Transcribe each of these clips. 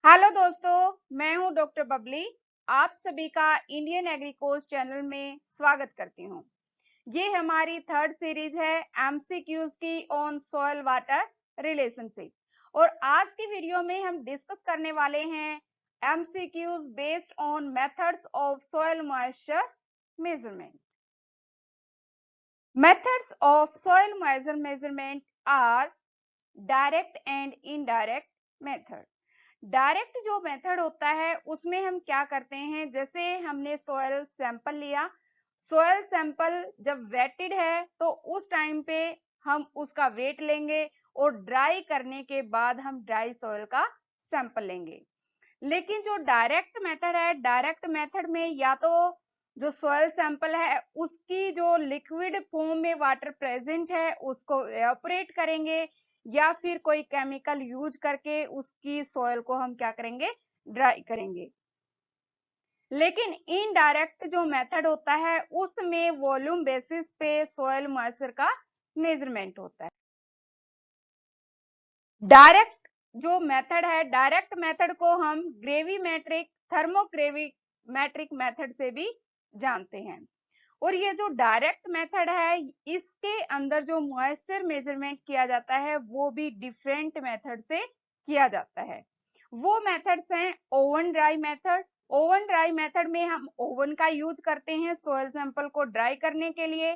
Hello दोस्तों, मैं हूं डॉक्टर बबली। आप सभी का इंडियन एग्रीकोज चैनल में स्वागत करती हूं। ये हमारी थर्ड सीरीज है एमसीक्यूज की ऑन सॉइल वाटर रिलेशनशिप और आज की वीडियो में हम डिस्कस करने वाले हैं MCQs based on methods of soil moisture measurement. Methods of soil moisture measurement are direct and indirect method. Direct जो मेथड होता है उसमें हम क्या करते हैं, जैसे हमने सॉयल सैंपल लिया, सॉयल सैंपल जब वेटेड है तो उस टाइम पे हम उसका वेट लेंगे और ड्राई करने के बाद हम ड्राई सॉयल का सैंपल लेंगे। लेकिन जो डायरेक्ट मेथड है, डायरेक्ट मेथड में या तो जो सॉयल सैंपल है उसकी जो लिक्विड फॉर्म में वाटर प्रेजेंट है उसको एवापोरेट करेंगे या फिर कोई केमिकल यूज करके उसकी सॉइल को हम क्या करेंगे, ड्राई करेंगे। लेकिन इनडायरेक्ट जो मेथड होता है उसमें वॉल्यूम बेसिस पे सॉइल मॉइस्चर का मेजरमेंट होता है। डायरेक्ट जो मेथड है, डायरेक्ट मेथड को हम ग्रेविमेट्रिक थर्मोग्रेविमेट्रिक मेथड से भी जानते हैं। और ये जो डायरेक्ट मेथड है इसके अंदर जो मॉइस्चर मेजरमेंट किया जाता है वो भी डिफरेंट मेथड से किया जाता है। वो मेथड्स हैं oven dry method. Oven dry method में हम ओवन का यूज करते हैं सॉइल सैंपल को ड्राई करने के लिए।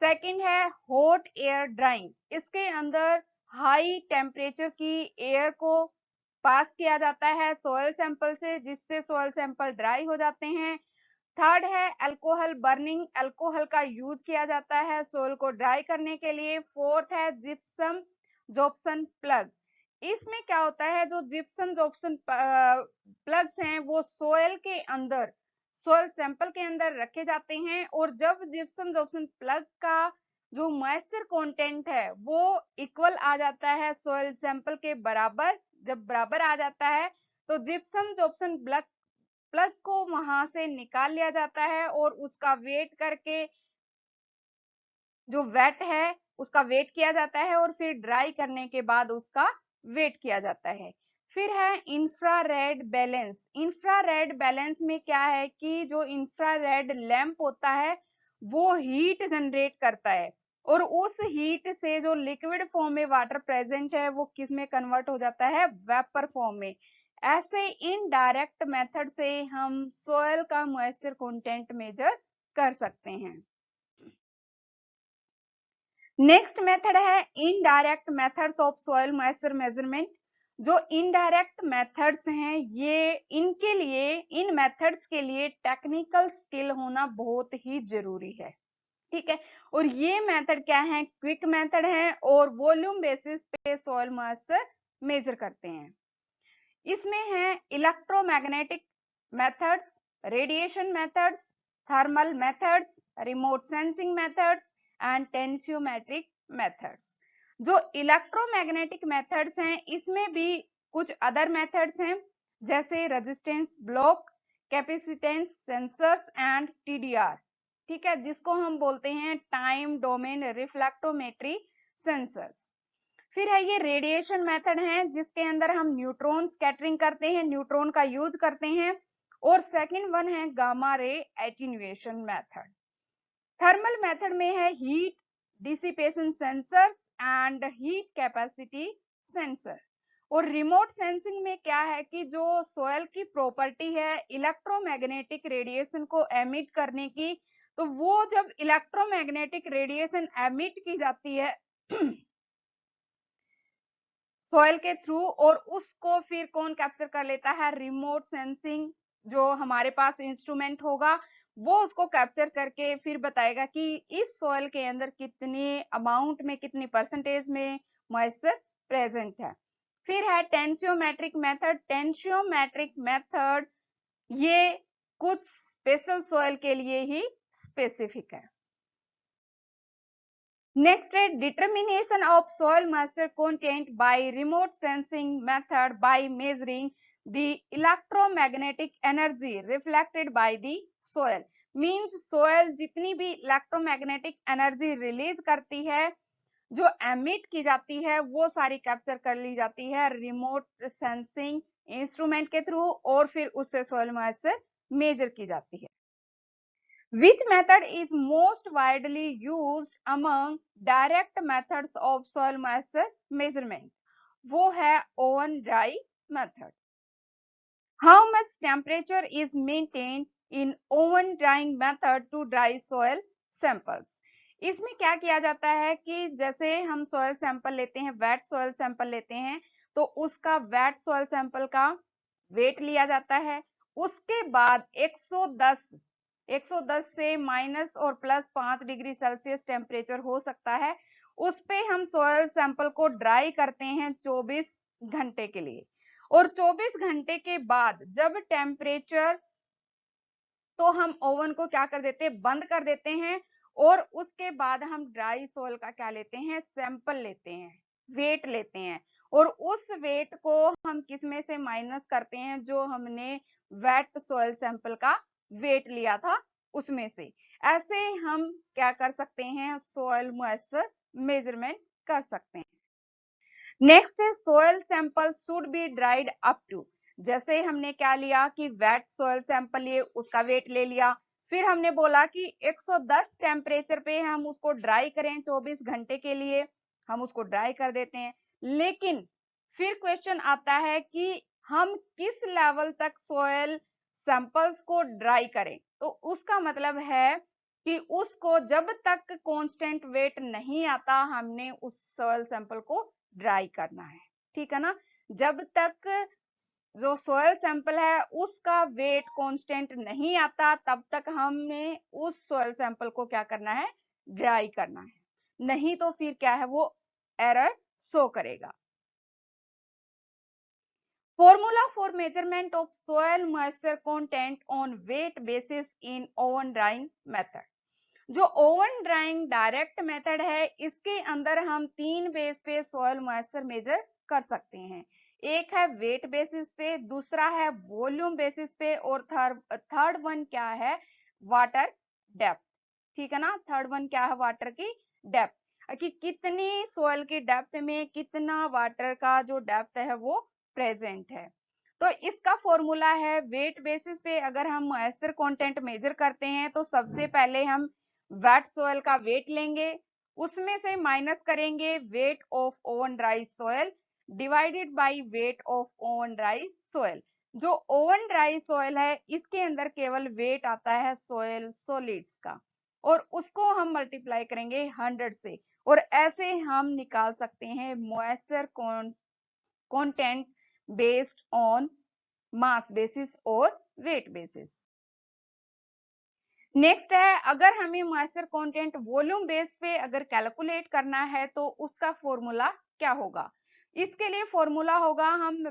सेकंड है हॉट एयर ड्राइंग। इसके अंदर हाई टेम्परेचर की एयर को पास किया जाता है सॉइल सैंपल से, जिससे सॉइल सैंपल ड्राई हो जाते हैं। थर्ड है अल्कोहल बर्निंग। अल्कोहल का यूज किया जाता है सॉइल को ड्राई करने के लिए। फोर्थ है जिप्सम जोप्सन प्लग। इसमें क्या होता है, जो जिप्सम जोप्सन प्लग्स हैं वो सॉइल के अंदर, सॉइल सैंपल के अंदर रखे जाते हैं और जब जिप्सम जोप्सन प्लग का जो मॉइस्चर कंटेंट है वो इक्वल आ जाता है सॉइल सैंपल के बराबर, जब बराबर आ जाता है तो जिप्सम जोप्सन प्लग प्लग को वहां से निकाल लिया जाता है और उसका वेट करके जो वेट है उसका वेट किया जाता है और फिर ड्राई करने के बाद उसका वेट किया जाता है। फिर है इंफ्रारेड बैलेंस। इंफ्रारेड बैलेंस में क्या है कि जो इंफ्रारेड लैंप होता है वो हीट जनरेट करता है और उस हीट से जो लिक्विड फॉर्म में वाटर प्रेजेंट है वो किस में कन्वर्ट हो जाता है, वेपर फॉर्म में। ऐसे इनडायरेक्ट मेथड से हम सॉइल का मॉइस्चर कंटेंट मेजर कर सकते हैं। नेक्स्ट मेथड है indirect methods of soil moisture measurement. जो इनडायरेक्ट मेथड्स हैं ये इनके लिए, इन मेथड्स के लिए टेक्निकल स्किल होना बहुत ही जरूरी है, ठीक है। और ये मेथड क्या है, क्विक मेथड है और वॉल्यूम बेसिस पे सॉइल मॉइस्चर मेजर करते हैं। इसमें है electromagnetic methods, radiation methods, thermal methods, remote sensing methods and tensiometric methods. जो इलेक्ट्रोमैग्नेटिक मेथड्स हैं इसमें भी कुछ अदर मेथड्स हैं, जैसे resistance block, capacitance sensors and TDR, ठीक है, जिसको हम बोलते हैं टाइम डोमेन रिफ्लेक्टोमेट्री सेंसर्स। फिर है ये रेडिएशन मेथड है जिसके अंदर हम न्यूट्रॉन स्कैटरिंग करते हैं, न्यूट्रॉन का यूज करते हैं। और सेकंड वन है gamma ray attenuation method. Thermal method में है heat dissipation sensors and heat capacity sensor. और रिमोट सेंसिंग में क्या है कि जो सॉइल की प्रॉपर्टी है इलेक्ट्रोमैग्नेटिक रेडिएशन को एमिट करने की, तो वो जब इलेक्ट्रोमैग्नेटिक रेडिएशन एमिट की जाती है सॉइल के थ्रू, और उसको फिर कौन कैप्चर कर लेता है, रिमोट सेंसिंग जो हमारे पास इंस्ट्रूमेंट होगा वो उसको कैप्चर करके फिर बताएगा कि इस सॉइल के अंदर कितनी अमाउंट में, कितनी परसेंटेज में मॉइस्चर प्रेजेंट है। फिर है टेंसियोमेट्रिक मेथड। टेंसियोमेट्रिक मेथड ये कुछ स्पेशल सॉइल के लिए ही स्पेसिफिक है। Next है determination of soil moisture content by remote sensing method by measuring the electromagnetic energy reflected by the soil. Means soil जितनी भी electromagnetic energy release करती है जो एमिट की जाती है वो सारी कैप्चर कर ली जाती है रिमोट सेंसिंग इंस्ट्रूमेंट के थ्रू, और फिर उससे सॉइल मॉइस्चर मेजर की जाती है। Which method is most widely used among direct methods of soil moisture measurement? वो है oven dry method. How much temperature is maintained in oven drying method to dry soil samples? इसमें क्या किया जाता है कि जैसे हम सॉइल सैंपल लेते हैं, वेट सॉइल सैंपल लेते हैं, तो उसका वेट सॉइल सैंपल का वेट लिया जाता है। उसके बाद 110 से माइनस और प्लस 5 डिग्री सेल्सियस टेम्परेचर हो सकता है, उस पे हम सॉइल सैंपल को ड्राई करते हैं 24 घंटे के लिए। और 24 घंटे के बाद जब टेम्परेचर, तो हम ओवन को क्या कर देते हैं, बंद कर देते हैं, और उसके बाद हम ड्राई सॉइल का क्या लेते हैं, सैंपल लेते हैं, वेट लेते हैं, और उस वेट को हम किस में से माइनस करते हैं, जो हमने वेट सॉइल सैंपल का वेट लिया था उसमें से। ऐसे हम क्या कर सकते हैं, सॉइल मॉइस्चर मेजरमेंट कर सकते हैं। नेक्स्ट है soil sample should be dried up to. जैसे हमने क्या लिया कि वेट सोयल सैंपल लिए, उसका वेट ले लिया, फिर हमने बोला कि 110 टेम्परेचर पे हम उसको ड्राई करें 24 घंटे के लिए, हम उसको ड्राई कर देते हैं। लेकिन फिर क्वेश्चन आता है कि हम किस लेवल तक सोयल सैंपल्स को ड्राई करें, तो उसका मतलब है कि उसको जब तक कांस्टेंट वेट नहीं आता, हमने उस सोयल सैंपल को ड्राई करना है। ठीक है ना, जब तक जो सोयल सैंपल है उसका वेट कांस्टेंट नहीं आता, तब तक हमने उस सोयल सैंपल को क्या करना है, ड्राई करना है, नहीं तो फिर क्या है, वो एरर शो करेगा। Formula for measurement of soil moisture content on weight basis in oven drying method. जो ओवन ड्राइंग डायरेक्ट मेथड है, इसके अंदर हम 3 बेस पे सॉइल मॉइस्चर मेजर कर सकते हैं। एक है वेट बेसिस पे, दूसरा है वॉल्यूम बेसिस पे, और थर्ड वन क्या है, वाटर डेप्थ। ठीक है ना, थर्ड वन क्या है, वाटर की डेप्थ, कि कितनी सॉइल की डेप्थ में कितना वाटर का जो डेप्थ है वो प्रेजेंट है। तो इसका फॉर्मूला है, वेट बेसिस पे अगर हम मॉइस्चर कंटेंट मेजर करते हैं, तो सबसे पहले हम वेट सॉइल का वेट लेंगे, उसमें से माइनस करेंगे wait of oven dry soil divided by weight of oven dry soil. जो ओवन ड्राई सॉइल है, इसके अंदर केवल वेट आता है सॉइल सॉलिड्स का, और उसको हम मल्टीप्लाई करेंगे 100 से, और ऐसे हम निकाल सकते हैं moisture content based on mass basis और वेट बेसिस। नेक्स्ट है, अगर हमें मॉइस्चर कंटेंट वॉल्यूम बेस पे अगर कैलकुलेट करना है, तो उसका फॉर्मूला क्या होगा। इसके लिए फॉर्मूला होगा, हम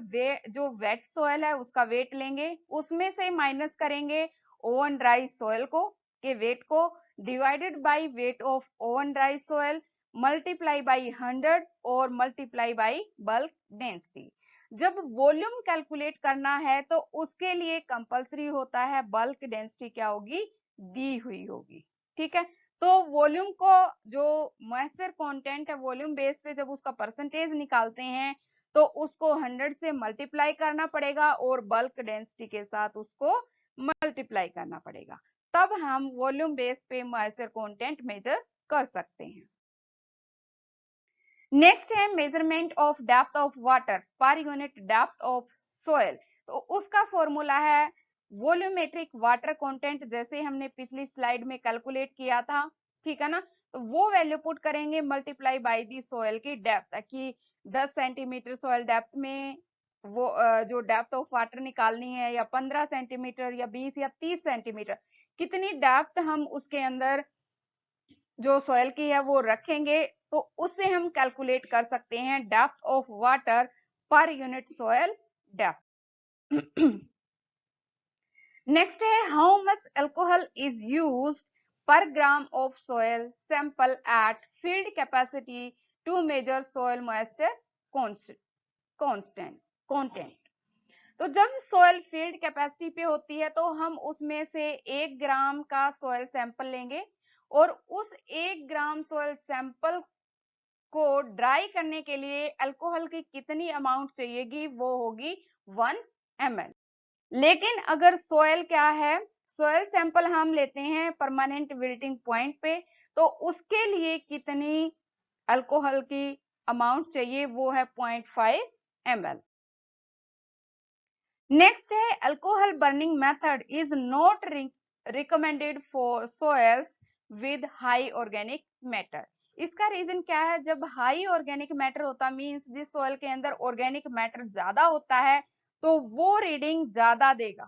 जो वेट सॉइल है उसका वेट लेंगे, उसमें से माइनस करेंगे ओवन ड्राई सॉइल को के वेट को, divided by weight of oven dry soil, multiply by 100 और मल्टीप्लाई बाय बल्क डेंसिटी। जब वॉल्यूम कैलकुलेट करना है, तो उसके लिए कंपलसरी होता है बल्क डेंसिटी क्या होगी, दी हुई होगी। ठीक है, तो वॉल्यूम को, जो मॉइस्चर कंटेंट है वॉल्यूम बेस पे जब उसका परसेंटेज निकालते हैं, तो उसको 100 से मल्टीप्लाई करना पड़ेगा और बल्क डेंसिटी के साथ उसको मल्टीप्लाई करना पड़ेगा, तब हम वॉल्यूम बेस पे मॉइस्चर कंटेंट मेजर कर सकते हैं। नेक्स्ट है measurement of depth of water per unit depth of soil. तो उसका फॉर्मूला है वॉल्यूमेट्रिक वाटर कंटेंट, जैसे हमने पिछली स्लाइड में कैलकुलेट किया था। ठीक है ना, तो वो वैल्यू पुट करेंगे मल्टीप्लाई बाय दी सोयल की डेप्थ, कि 10 सेंटीमीटर सोयल डेप्थ में वो जो डेप्थ ऑफ वाटर निकालनी है, या 15 सेंटीमीटर या 20 या 30 सेंटीमीटर, कितनी डेप्थ हम उसके अंदर जो सोयल की है वो रखेंगे, तो उससे हम कैलकुलेट कर सकते हैं depth of water per unit soil depth. Next है, how much alcohol is used per gram of soil sample at field capacity to measure soil moisture content. तो जब सोयल फील्ड कैपेसिटी पे होती है, तो हम उसमें से 1 ग्राम का सोयल सैंपल लेंगे, और उस 1 ग्राम सोयल सैंपल को ड्राई करने के लिए अल्कोहल की कितनी अमाउंट चाहिएगी, वो होगी 1 ml। लेकिन अगर सोयल क्या है, सोयल सैंपल हम लेते हैं परमानेंट विल्टिंग पॉइंट पे, तो उसके लिए कितनी अल्कोहल की अमाउंट चाहिए, वो है 0.5 ml। नेक्स्ट है alcohol burning method is not recommended for soils with high organic matter. इसका रीजन क्या है, जब हाई ऑर्गेनिक मैटर होता मींस जिस सोयल के अंदर ऑर्गेनिक मैटर ज्यादा होता है तो वो रीडिंग ज्यादा देगा,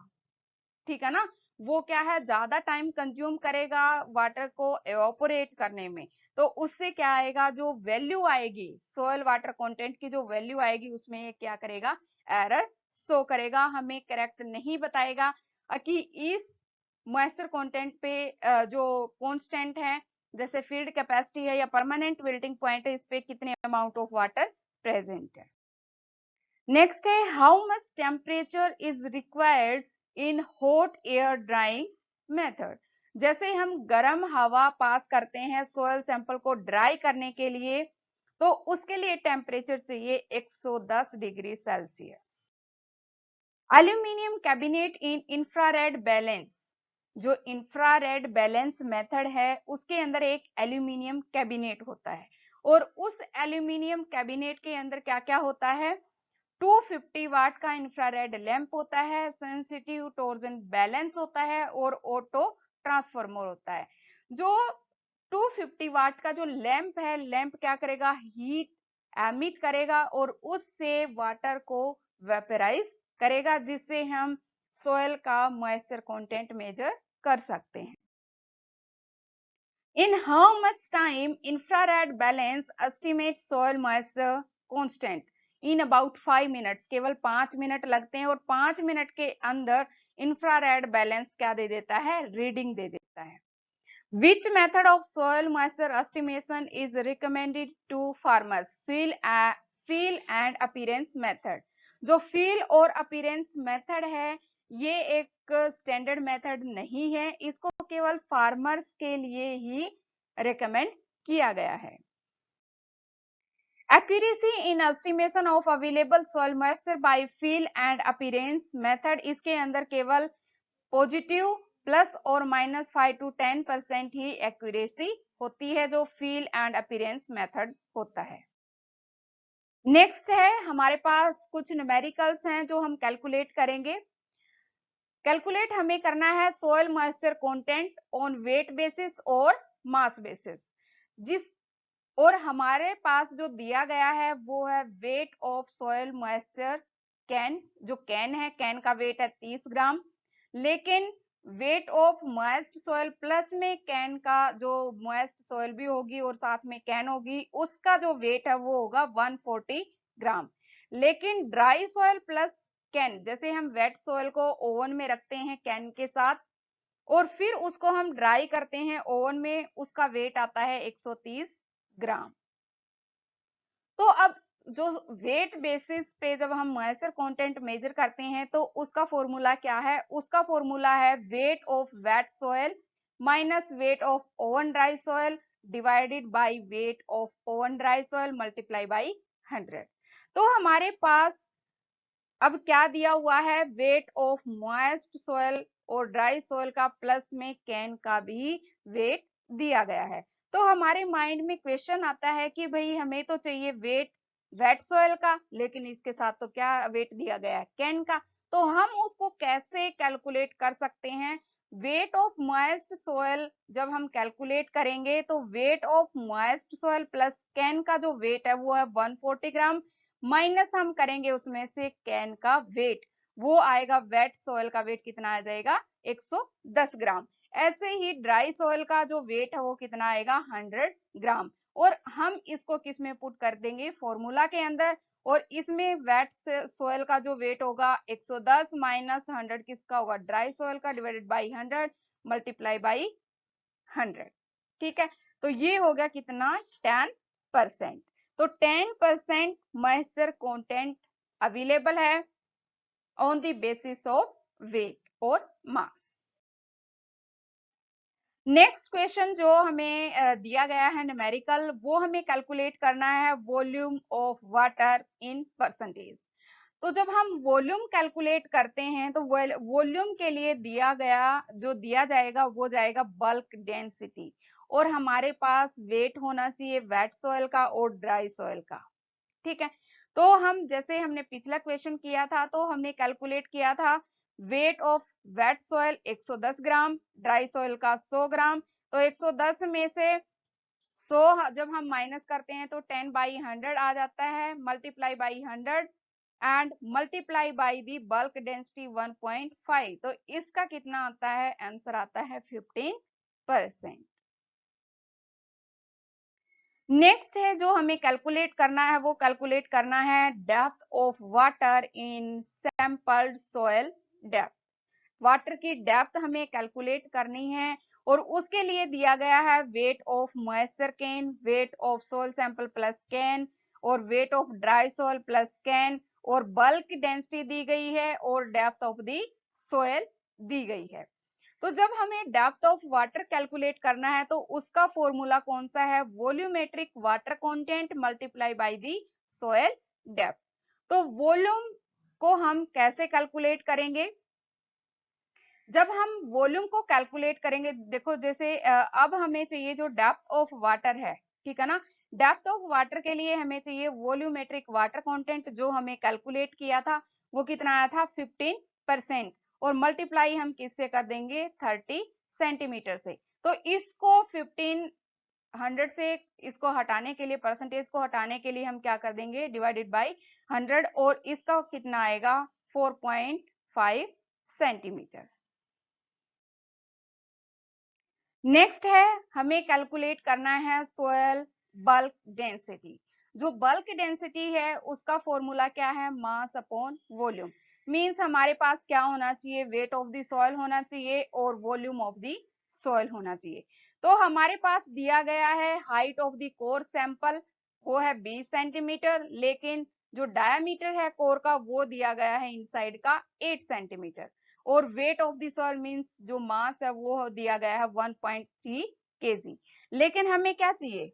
ठीक है ना। वो क्या है, ज्यादा टाइम कंज्यूम करेगा वाटर को एवापोरेट करने में, तो उससे क्या आएगा, जो वैल्यू आएगी सोयल वाटर कंटेंट की जो वैल्यू आएगी उसमें ये क्या करेगा, एरर शो करेगा, हमें करेक्ट नहीं बताएगा कि इस मॉइस्चर कंटेंट पे जो कांस्टेंट है जैसे फील्ड कैपेसिटी है या परमानेंट विल्टिंग पॉइंट है, इस पे कितने अमाउंट ऑफ वाटर प्रेजेंट है। नेक्स्ट है how much temperature is required in hot air drying method. जैसे हम गर्म हवा पास करते हैं सोयल सैंपल को ड्राई करने के लिए, तो उसके लिए टेम्परेचर चाहिए 110 डिग्री सेल्सियस। एल्यूमिनियम कैबिनेट इन इंफ्रारेड बैलेंस, जो इंफ्रारेड बैलेंस मेथड है उसके अंदर एक एल्यूमिनियम कैबिनेट होता है, और उस एल्यूमिनियम कैबिनेट के अंदर क्या क्या होता है, 250 वाट का इंफ्रारेड लैंप होता है, सेंसिटिव टॉर्जन बैलेंस होता है और ऑटो ट्रांसफार्मर होता है। जो 250 वाट का जो लैंप है, लैंप क्या करेगा, हीट एमिट करेगा और उससे वाटर को वेपराइज करेगा, जिससे हम सोयल का मॉइस्चर कंटेंट मेजर कर सकते हैं। In how much time infrared balance estimates soil moisture constant? In about 5 minutes, केवल 5 मिनट लगते हैं और 5 मिनट के अंदर इंफ्रारेड बैलेंस क्या दे देता है, रीडिंग दे देता है। Which method of soil moisture estimation is recommended to farmers? Feel and appearance method। जो feel और appearance method है ये एक स्टैंडर्ड मेथड नहीं है, इसको केवल फार्मर्स के लिए ही रेकमेंड किया गया है। Accuracy in estimation of available soil moisture by feel and appearance method, इसके अंदर केवल पॉजिटिव प्लस और माइनस 5 to 10% ही एक्यूरेसी होती है, जो फील एंड अपीयरेंस मेथड होता है। नेक्स्ट है हमारे पास कुछ न्यूमेरिकल्स हैं जो हम कैलकुलेट करेंगे। कैलकुलेट हमें करना है soil moisture content on wet basis और मास बेसिस, जिस और हमारे पास जो दिया गया है वो है weight of soil moisture can, जो कैन है कैन का वेट है 30 ग्राम, लेकिन wait of moist soil plus में कैन का जो मॉइस्ट सोयल भी होगी और साथ में कैन होगी उसका जो वेट है वो होगा 140 ग्राम। लेकिन ड्राई सोयल प्लस कैन, जैसे हम वेट सोयल को ओवन में रखते हैं कैन के साथ और फिर उसको हम ड्राई करते हैं ओवन में, उसका वेट आता है 130 ग्राम। तो अब जो वेट बेसिस पे जब हम मॉइस्चर कंटेंट मेजर करते हैं तो उसका फॉर्मूला क्या है, उसका फॉर्मूला है weight of wet soil minus weight of oven dry soil divided by weight of oven dry soil multiply by 100। तो हमारे पास अब क्या दिया हुआ है, वेट ऑफ मॉइस्ट सोयल और ड्राई सोयल का प्लस में कैन का भी वेट दिया गया है। तो हमारे माइंड में क्वेश्चन आता है कि भाई हमें तो चाहिए वेट वेट सोयल का, लेकिन इसके साथ तो क्या वेट दिया गया है, कैन का। तो हम उसको कैसे कैलकुलेट कर सकते हैं, वेट ऑफ मॉइस्ट सोयल जब हम कैलकुलेट करेंगे तो wait of moist soil plus can का जो वेट है वो है 140 ग्राम, माइनस हम करेंगे उसमें से कैन का वेट, वो आएगा वेट सोयल का वेट कितना आ जाएगा 110 ग्राम। ऐसे ही ड्राई सोयल का जो वेट है वो कितना आएगा 100 ग्राम, और हम इसको किस में पुट कर देंगे, फॉर्मूला के अंदर, और इसमें वेट सोयल का जो वेट होगा 110 माइनस 100 किसका होगा, ड्राई सोयल का, डिवाइडेड बाई 100 मल्टीप्लाई बाई 100। ठीक है, तो ये हो गया कितना 10%। तो 10% मॉइस्चर कंटेंट अवेलेबल है on the basis of weight और मास। नेक्स्ट क्वेश्चन जो हमें दिया गया है न्यूमेरिकल, वो हमें कैलकुलेट करना है volume of water in percentage. तो जब हम वॉल्यूम कैलकुलेट करते हैं तो वॉल्यूम के लिए दिया जाएगा वो जाएगा बल्क डेंसिटी, और हमारे पास वेट होना चाहिए वेट सॉइल का और ड्राई सॉइल का। ठीक है, तो हम जैसे हमने पिछला क्वेश्चन किया था तो हमने कैलकुलेट किया था wait of wait soil 110 gram, dry soil का 100 ग्राम। तो 110 में से 100 जब हम माइनस करते हैं तो 10/100 आ जाता है, multiply by 100 and multiply by the bulk density 1.5। तो इसका कितना आता है? आंसर आता है 15%। नेक्स्ट है जो हमें कैलकुलेट करना है, वो कैलकुलेट करना है depth of water in sampled soil depth. Water की डेप्थ हमें कैलकुलेट करनी है और उसके लिए दिया गया है weight of moisture can, weight of soil sample plus can, और weight of dry soil plus can, और बल्क डेंसिटी दी गई है और डेप्थ ऑफ दी सोयल दी गई है। तो जब हमें डेप्थ ऑफ वाटर कैलकुलेट करना है तो उसका फॉर्मूला कौन सा है? Volumetric water content multiply by the soil depth. तो वॉल्यूम को हम कैसे कैलकुलेट करेंगे? जब हम वॉल्यूम को कैलकुलेट करेंगे, देखो जैसे अब हमें चाहिए जो डेप्थ ऑफ वाटर है, ठीक है ना। डेप्थ ऑफ वाटर के लिए हमें चाहिए वॉल्यूमेट्रिक वाटर कंटेंट, जो हमें कैलकुलेट किया था वो कितना आया था? 15%, और मल्टीप्लाई हम किससे कर देंगे? 30 सेंटीमीटर से। तो इसको 1500 से इसको हटाने के लिए, परसेंटेज को हटाने के लिए हम क्या कर देंगे? डिवाइडेड बाई 100, और इसका कितना आएगा? 4.5 सेंटीमीटर। नेक्स्ट है हमें कैलकुलेट करना है सोयल बल्क डेंसिटी। जो बल्क डेंसिटी है उसका फॉर्मूला क्या है? Mass upon volume. मींस हमारे पास क्या होना चाहिए? वेट ऑफ द सॉइल होना चाहिए और वॉल्यूम ऑफ द सॉइल होना चाहिए। तो हमारे पास दिया गया है height of the core sample, वो है 20 सेंटीमीटर, लेकिन जो डायामीटर है कोर का वो दिया गया है इनसाइड का 8 सेंटीमीटर, और weight of the soil means जो मास है वो दिया गया है 1.3 केजी। लेकिन हमें क्या चाहिए?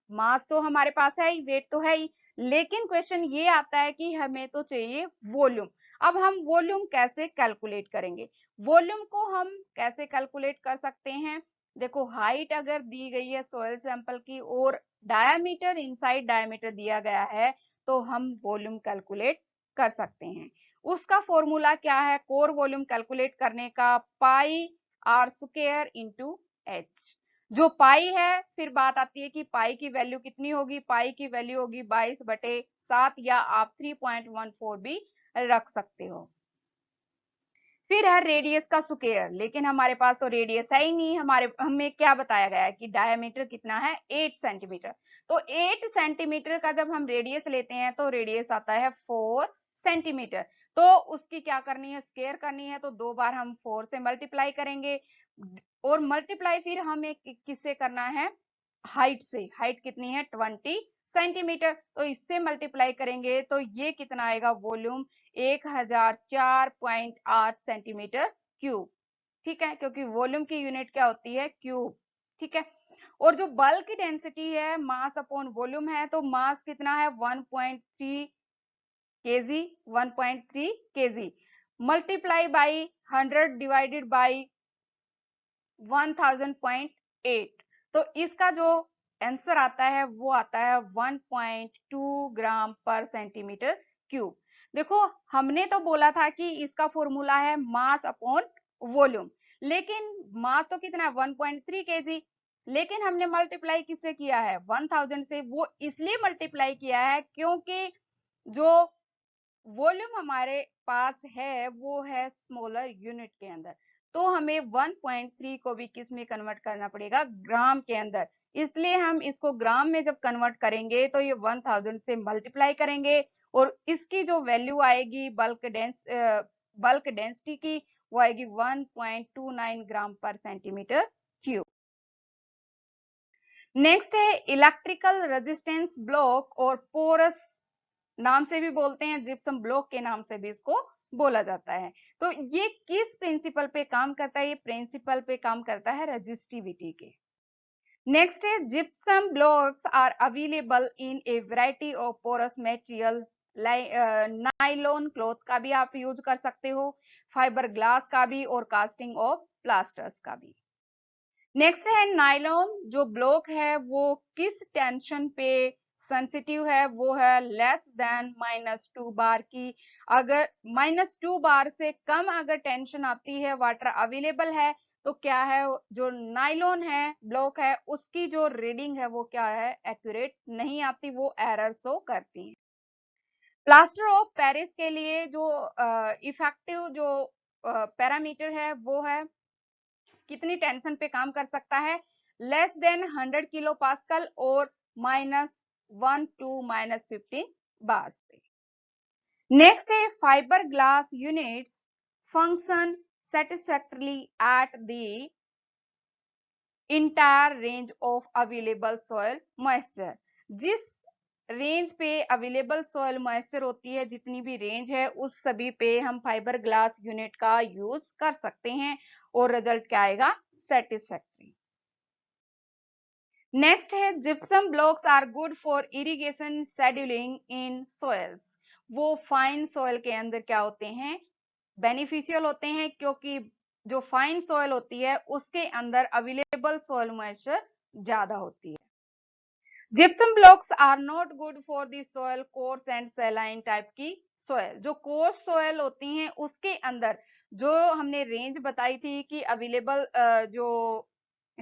मास तो हमारे पास है ही, वेट तो है ही, लेकिन क्वेश्चन ये आता है कि हमें तो चाहिए वॉल्यूम। अब हम वॉल्यूम कैसे कैलकुलेट करेंगे? वॉल्यूम को हम कैसे कैलकुलेट कर सकते हैं? देखो, हाइट अगर दी गई है सॉइल सैंपल की और डायामीटर, इनसाइड डायामीटर दिया गया है, तो हम वॉल्यूम कैलकुलेट कर सकते हैं। उसका फॉर्मूला क्या है कोर वॉल्यूम कैलकुलेट करने का? पाई आर स्क्वायर इंटू एच। जो पाई है, फिर बात आती है कि पाई की वैल्यू कितनी होगी? पाई की वैल्यू होगी 22/7, या आप 3.14 भी रख सकते हो। फिर है रेडियस का स्क्वायर, लेकिन हमारे पास तो रेडियस है ही नहीं। हमें क्या बताया गया है कि डायमीटर कितना है? 8 सेंटीमीटर। तो 8 सेंटीमीटर का जब हम रेडियस लेते हैं तो रेडियस आता है 4 सेंटीमीटर। तो उसकी क्या करनी है? स्क्वायर करनी है, तो 2 बार हम 4 से मल्टीप्लाई करेंगे, और मल्टीप्लाई फिर हमें किससे करना है? हाइट से। हाइट कितनी है? 20 सेंटीमीटर। तो इससे मल्टीप्लाई करेंगे तो ये कितना आएगा? Volume 1004.8 centimetre cube. ठीक है, क्योंकि वॉल्यूम की यूनिट क्या होती है? क्यूब। ठीक है, और जो बल्क डेंसिटी है मास अपॉन वॉल्यूम है, तो मास कितना है? 1.3 KG, 1.3 KG multiply by 100 divided by 1000.8। तो इसका जो आंसर आता है वो आता है 1.2 ग्राम पर सेंटीमीटर क्यूब। देखो, हमने तो बोला था कि इसका फॉर्मूला है मास अपॉन वॉल्यूम, लेकिन मास तो कितना है? 1.3 केजी, लेकिन हमने मल्टीप्लाई किससे किया है? 1000 से। वो इसलिए मल्टीप्लाई किया है क्योंकि जो वॉल्यूम हमारे पास है वो है स्मॉलर यूनिट के अंदर, तो हमें 1.3 को भी किस में कन्वर्ट करना पड़ेगा? ग्राम के अंदर। इसलिए हम इसको ग्राम में जब कन्वर्ट करेंगे तो ये 1000 से मल्टीप्लाई करेंगे, और इसकी जो वैल्यू आएगी बल्क डेंसिटी की, वो आएगी 1.29 ग्राम पर सेंटीमीटर क्यूब। नेक्स्ट है इलेक्ट्रिकल रेजिस्टेंस ब्लॉक और पोरस नाम से भी बोलते हैं, जिप्सम ब्लॉक के नाम से भी इसको बोला जाता है। तो ये किस प्रिंसिपल पे काम करता है? ये प्रिंसिपल पे काम करता है रेजिस्टिविटी के। नेक्स्ट है gypsum blocks are available in a variety of porous material, nylon cloth का भी आप यूज कर सकते हो, फाइबर ग्लास का भी, और कास्टिंग ऑफ प्लास्टर्स का भी। नेक्स्ट है नाइलॉन जो ब्लॉक है वो किस टेंशन पे सेंसिटिव है? वो है लेस देन -2 बार की। अगर -2 बार से कम अगर टेंशन आती है, वाटर अवेलेबल है, तो क्या है, जो नाइलॉन है ब्लॉक है उसकी जो रीडिंग है वो क्या है, एक्यूरेट नहीं आती, वो एरर शो करती है। प्लास्टर ऑफ पेरिस के लिए जो इफेक्टिव जो पैरामीटर है वो है कितनी टेंशन पे काम कर सकता है, लेस देन 100 किलो पास्कल और -1 to -15 बार्स पे। नेक्स्ट है fibre glass units function satisfactorily at the entire range of available soil moisture। जिस रेंज पे अवेलेबल सॉइल मॉइस्चर होती है, जितनी भी रेंज है उस सभी पे हम फाइबर ग्लास यूनिट का यूज कर सकते हैं और रिजल्ट क्या आएगा, सेटिस्फैक्टरी। नेक्स्ट है gypsum blocks are good for irrigation scheduling in soils. वो फाइन सॉइल के अंदर क्या होते हैं, बेनिफिशियल होते हैं, क्योंकि जो फाइन सॉइल होती है उसके अंदर अवेलेबल सॉइल मॉइस्चर ज्यादा होती है। Gypsum blocks are not good for the soil coarse and saline type की सॉइल। जो कोर्स सॉइल होती हैं उसके अंदर जो हमने रेंज बताई थी कि अवेलेबल जो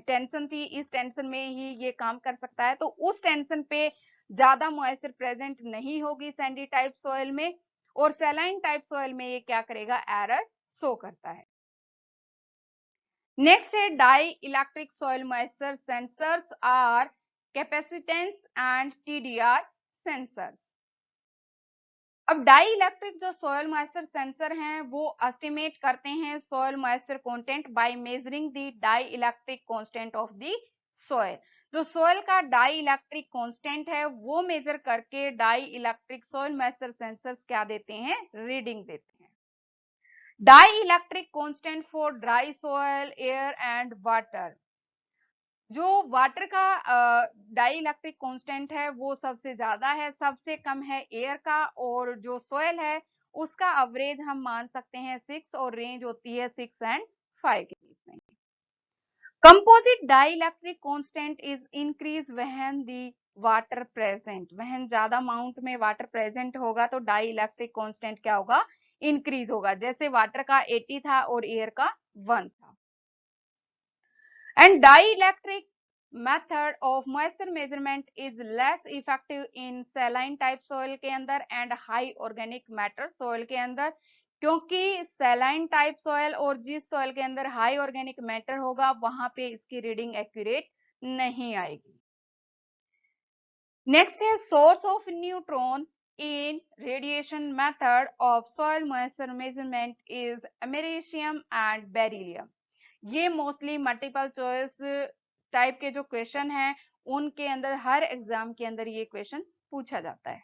टेंशन थी, इस टेंशन में ही ये काम कर सकता है, तो उस टेंशन पे ज्यादा मॉइस्चर प्रेजेंट नहीं होगी सैंडी टाइप सॉइल में, और सैलाइन टाइप सॉइल में ये क्या करेगा, एरर शो करता है। नेक्स्ट है dielectric soil moisture sensors are capacitance and TDR sensors. अब डाई इलेक्ट्रिक जो सॉइल मॉइस्चर सेंसर हैं वो एस्टिमेट करते हैं soil moisture content by measuring the dielectric constant of the soil. जो सॉइल का डाई इलेक्ट्रिक कांस्टेंट है वो मेजर करके dielectric soil moisture sensors क्या देते हैं, रीडिंग देते हैं। Dielectric constant for dry soil, air and water. जो वाटर का डाई इलेक्ट्रिक कांस्टेंट है वो सबसे ज्यादा है, सबसे कम है एयर का, और जो सोयल है उसका एवरेज हम मान सकते हैं 6, और रेंज होती है 6 and 5 के बीच में। Composite dielectric constant is increase when the water present. When ज्यादा अमाउंट में वाटर प्रेजेंट होगा तो डाई इलेक्ट्रिक कांस्टेंट क्या होगा, इंक्रीज होगा। जैसे वाटर का 80 था और एयर का 1 था। And dielectric method of moisture measurement is less effective in saline type soil के अंदर and high organic matter soil के अंदर, क्योंकि saline type soil और जिस soil के अंदर high organic matter होगा वहां पे इसकी रीडिंग एक्यूरेट नहीं आएगी। नेक्स्ट है source of neutron in radiation method of soil moisture measurement is americium and beryllium। ये मोस्टली मल्टीपल चॉइस टाइप के जो क्वेश्चन हैं उनके अंदर, हर एग्जाम के अंदर ये क्वेश्चन पूछा जाता है।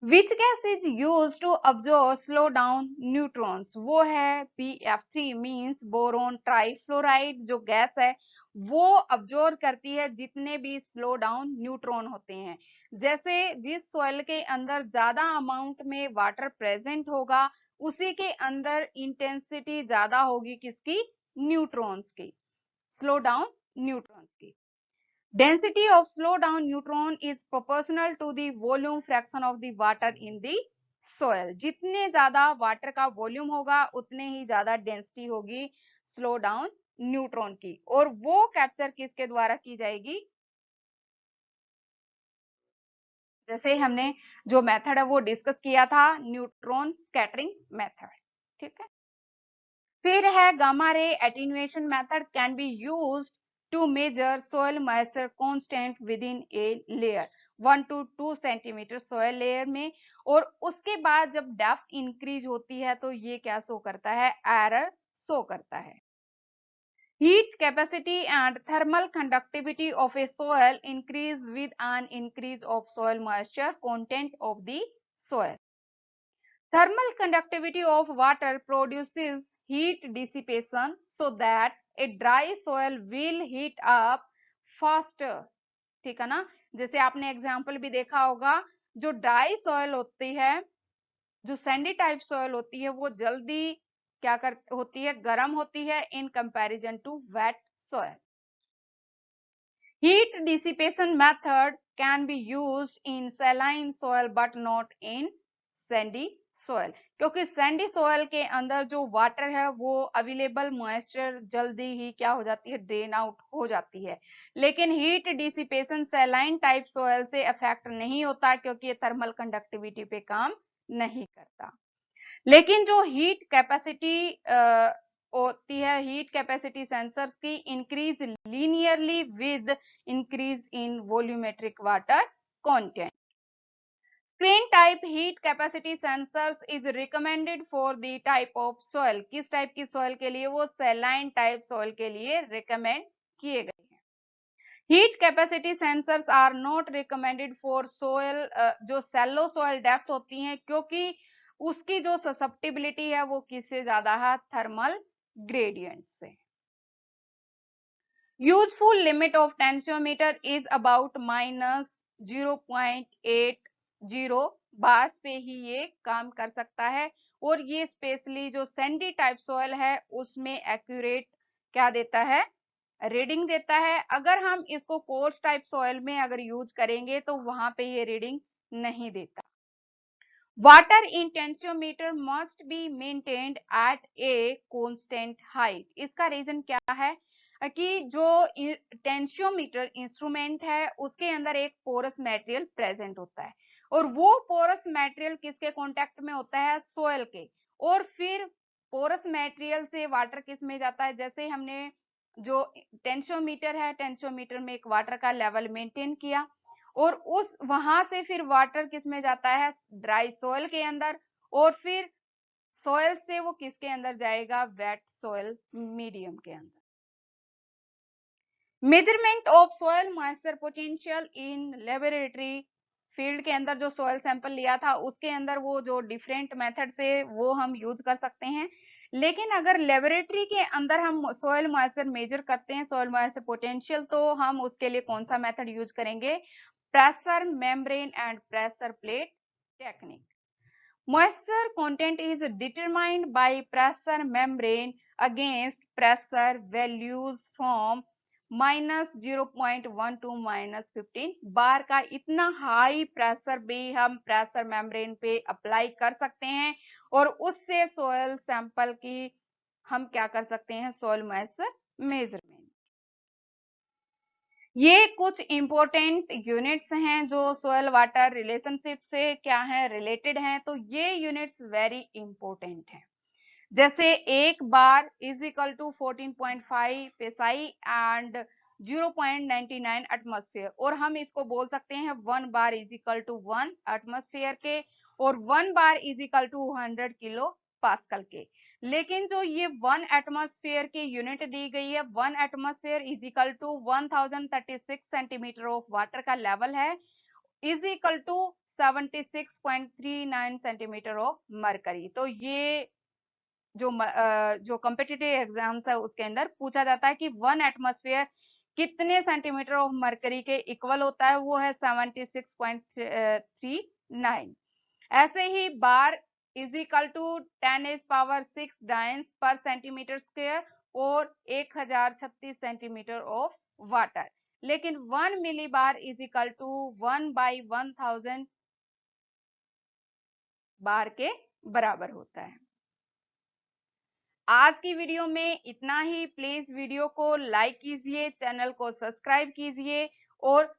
Which gas is used to absorb slow down neutrons? वो है BF3 मीन्स बोरोन ट्राइफ्लोराइड। जो गैस है वो अब्जॉर्ब करती है जितने भी स्लो डाउन न्यूट्रॉन होते हैं। जैसे जिस सॉइल के अंदर ज्यादा अमाउंट में वाटर प्रेजेंट होगा उसी के अंदर इंटेंसिटी ज्यादा होगी किसकी, न्यूट्रॉन्स की, स्लो डाउन न्यूट्रॉन्स की। Density of slow down neutron is proportional to the volume fraction of the water in the soil। जितने ज्यादा वाटर का वॉल्यूम होगा उतने ही ज्यादा डेंसिटी होगी स्लो डाउन न्यूट्रॉन की, और वो कैप्चर किसके द्वारा की जाएगी, जैसे हमने जो मेथड है वो डिस्कस किया था, न्यूट्रॉन स्कैटरिंग मेथड। ठीक है, फिर है gamma ray attenuation method can be used to measure soil moisture constant within a layer 1 to 2 centimetre soil layer में, और उसके बाद जब डेप्थ इंक्रीज होती है तो ये क्या शो करता है, एरर शो करता है। Heat capacity and thermal conductivity of a soil increase with an increase of soil moisture content of the soil. Thermal conductivity of water produces heat dissipation so that a dry soil will heat up faster. ठीक है ना, जैसे आपने example भी देखा होगा, जो dry soil होती है, जो सैंडी टाइप सॉइल होती है, वो जल्दी क्या कर होती है, गर्म होती है in comparison to wet soil. Heat dissipation method can be used in saline soil but not in sandy soil. क्योंकि सैंडी सॉइल के अंदर जो वाटर है वो अवेलेबल मॉइस्चर जल्दी ही क्या हो जाती है, ड्रेन आउट हो जाती है. लेकिन heat dissipation saline type soil से अफेक्ट नहीं होता क्योंकि ये थर्मल कंडक्टिविटी पे काम नहीं करता. लेकिन जो हीट कैपेसिटी होती है, हीट कैपेसिटी सेंसर्स की increase linearly with increase in volumetric water content. Screen type heat capacity sensors is recommended for the type of soil. किस टाइप की सॉइल के लिए? वो सैलाइन टाइप सॉइल के लिए रिकमेंड किए गए हैं. Heat capacity sensors are not recommended for soil जो सैलो सॉइल डेप्थ होती हैं, क्योंकि उसकी जो ससेप्टिबिलिटी है वो किससे ज्यादा है? थर्मल ग्रेडियंट से. Useful limit of tensiometer is about -0.80 bars पे ही ये काम कर सकता है. और ये स्पेशली जो सैंडी टाइप सॉइल है उसमें एक्यूरेट क्या देता है? रीडिंग देता है. अगर हम इसको कोर्स टाइप सॉइल में अगर यूज करेंगे तो वहां पे ये रीडिंग नहीं देता. Water in tensiometer must be maintained eight a constant height. इसका रीजन क्या है कि जो टेंसियोमीटर इंस्ट्रूमेंट है उसके अंदर एक पोरस मटेरियल प्रेजेंट होता है, और वो पोरस मटेरियल किसके कांटेक्ट में होता है? सोयल के. और फिर पोरस मटेरियल से वाटर किस में जाता है? जैसे हमने जो टेंसियोमीटर है, टेंसियोमीटर में एक वाटर का लेवल मेंटेन किया, और उस वहां से फिर वाटर किस में जाता है? ड्राई सोयल के अंदर. और फिर सोयल से वो किसके अंदर जाएगा? वेट सोयल मीडियम के अंदर. Measurement of soil moisture potential in laboratory field के अंदर जो सोयल सैंपल लिया था उसके अंदर वो जो डिफरेंट मेथड से वो हम यूज कर सकते हैं. लेकिन अगर लेबोरेटरी के अंदर हम सोयल मॉइस्चर मेजर करते हैं, सोयल मॉइस्चर पोटेंशियल, तो हम उसके लिए कौन सा मेथड यूज करेंगे? pressure membrane and pressure plate technique. Moisture content is determined by pressure membrane against pressure values from -0.1 to -15 बार का. इतना हाई प्रेशर भी हम प्रेशर मेम्ब्रेन पे अप्लाई कर सकते हैं और उससे सोयल सैंपल की हम क्या कर सकते हैं? Soil moisture measurement. ये कुछ इंपॉर्टेंट यूनिट्स हैं जो सोयल वाटर रिलेशनशिप से क्या है? रिलेटेड हैं. तो ये यूनिट्स वेरी इंपॉर्टेंट हैं. जैसे एक bar is equal to 14.5 psi and 0.99 atmosphere, और हम इसको बोल सकते हैं 1 bar is equal to 1 atmosphere के, और 1 bar is equal to 100 kilo pascal के. लेकिन जो ये 1 एटमॉस्फेयर की यूनिट दी गई है, 1 atmosphere is equal to 1036 centimetre of water का लेवल है, is equal to 76.39 centimetre of mercury. तो ये जो कॉम्पिटिटिव एग्जाम्स है उसके अंदर पूछा जाता है कि 1 एटमॉस्फेयर कितने सेंटीमीटर ऑफ मरकरी के इक्वल होता है? वो है 76.39. ऐसे ही bar is equal to 10⁻⁶ dynes per centimetre square और 1036 सेंटीमीटर ऑफ वाटर. लेकिन 1 milli bar is equal to 1/1000 bar के बराबर होता है. आज की वीडियो में इतना ही. प्लीज वीडियो को लाइक कीजिए, चैनल को सब्सक्राइब कीजिए और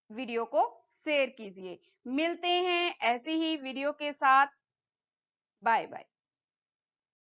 वीडियो को शेयर कीजिए. मिलते हैं ऐसी ही वीडियो के साथ. Bye bye.